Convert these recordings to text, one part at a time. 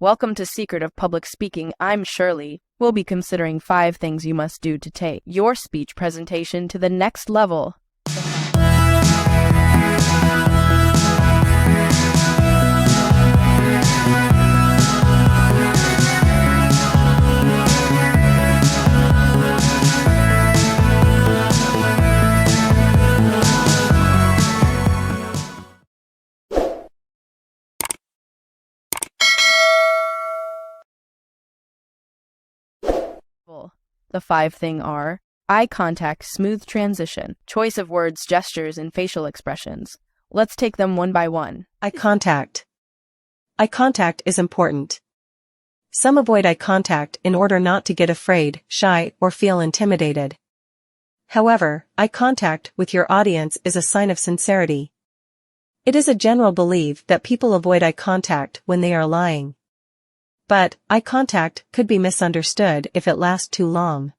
Welcome to Secret of Public Speaking. I'm Shirley. We'll be considering 5 things you must do to take your speech presentation to the next level. The 5 things are eye contact, smooth transition, choice of words, gestures, and facial expressions. Let's take them one by one. Eye contact. Eye contact is important. Some avoid eye contact in order not to get afraid, shy, or feel intimidated. However, eye contact with your audience is a sign of sincerity. It is a general belief that people avoid eye contact when they are lying. But, eye contact could be misunderstood if it lasts too long.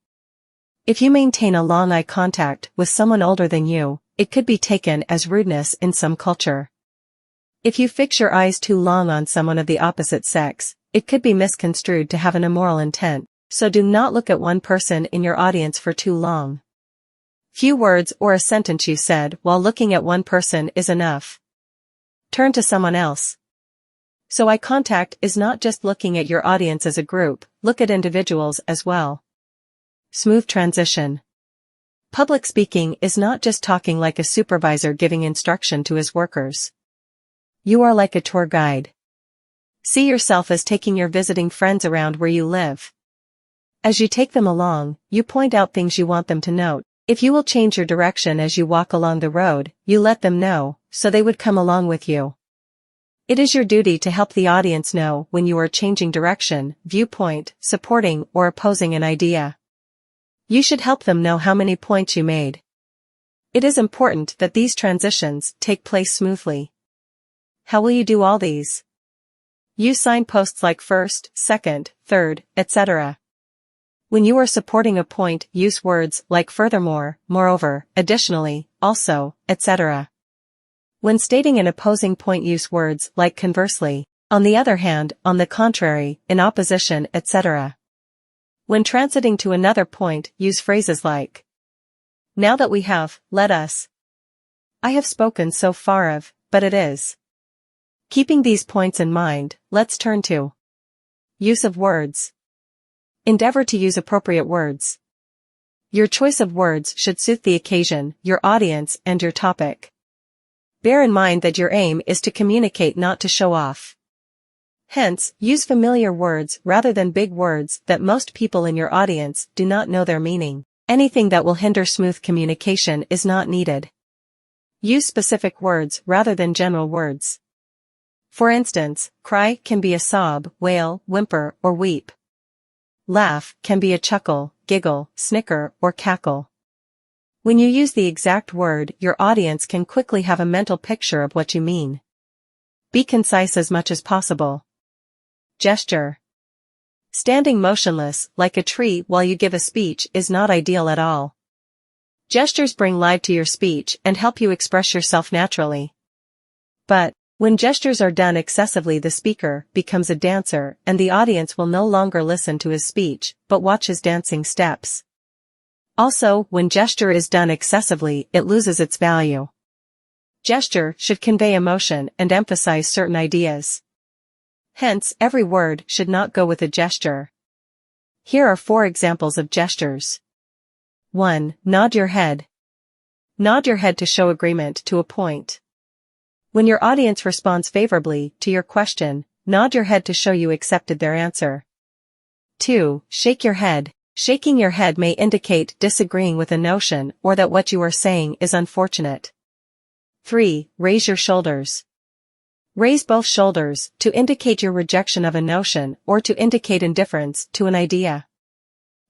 If you maintain a long eye contact with someone older than you, it could be taken as rudeness in some culture. If you fix your eyes too long on someone of the opposite sex, it could be misconstrued to have an immoral intent, so do not look at one person in your audience for too long. Few words or a sentence you said while looking at one person is enough. Turn to someone else. So eye contact is not just looking at your audience as a group, look at individuals as well. Smooth transition. Public speaking is not just talking like a supervisor giving instruction to his workers. You are like a tour guide. See yourself as taking your visiting friends around where you live. As you take them along, you point out things you want them to note. If you will change your direction as you walk along the road, you let them know, so they would come along with you. It is your duty to help the audience know when you are changing direction, viewpoint, supporting, or opposing an idea. You should help them know how many points you made. It is important that these transitions take place smoothly. How will you do all these? Use signposts like first, second, third, etc. When you are supporting a point, use words like furthermore, moreover, additionally, also, etc. When stating an opposing point, use words like conversely, on the other hand, on the contrary, in opposition, etc. When transiting to another point, use phrases like, now that we have, let us. I have spoken so far of, but it is. Keeping these points in mind, let's turn to use of words. Endeavor to use appropriate words. Your choice of words should suit the occasion, your audience, and your topic. Bear in mind that your aim is to communicate, not to show off. Hence, use familiar words rather than big words that most people in your audience do not know their meaning. Anything that will hinder smooth communication is not needed. Use specific words rather than general words. For instance, cry can be a sob, wail, whimper, or weep. Laugh can be a chuckle, giggle, snicker, or cackle. When you use the exact word, your audience can quickly have a mental picture of what you mean. Be concise as much as possible. Gesture. Standing motionless, like a tree while you give a speech is not ideal at all. Gestures bring life to your speech and help you express yourself naturally. But, when gestures are done excessively, the speaker becomes a dancer and the audience will no longer listen to his speech, but watch his dancing steps. Also, when gesture is done excessively, it loses its value. Gesture should convey emotion and emphasize certain ideas. Hence, every word should not go with a gesture. Here are 4 examples of gestures. 1. Nod your head. Nod your head to show agreement to a point. When your audience responds favorably to your question, nod your head to show you accepted their answer. 2. Shake your head. Shaking your head may indicate disagreeing with a notion or that what you are saying is unfortunate. 3. Raise your shoulders. Raise both shoulders to indicate your rejection of a notion or to indicate indifference to an idea.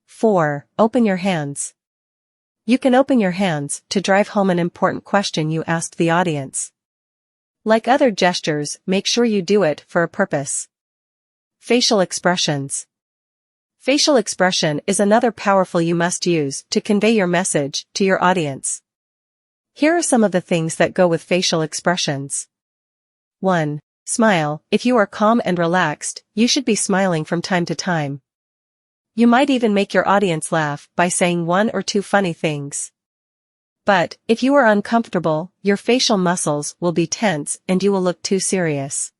4. Open your hands. You can open your hands to drive home an important question you asked the audience. Like other gestures, make sure you do it for a purpose. Facial expressions. Facial expression is another powerful you must use to convey your message to your audience. Here are some of the things that go with facial expressions. 1. Smile. If you are calm and relaxed, you should be smiling from time to time. You might even make your audience laugh by saying one or two funny things. But, if you are uncomfortable, your facial muscles will be tense and you will look too serious.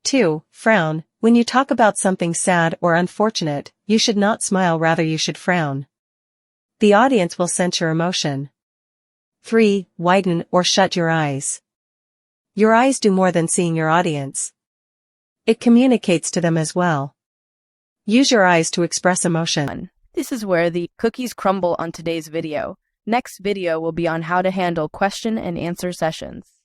2. Frown. When you talk about something sad or unfortunate, you should not smile, rather you should frown. The audience will sense your emotion. 3. Widen or shut your eyes. Your eyes do more than seeing your audience. It communicates to them as well. Use your eyes to express emotion. This is where the cookies crumble on today's video. Next video will be on how to handle question and answer sessions.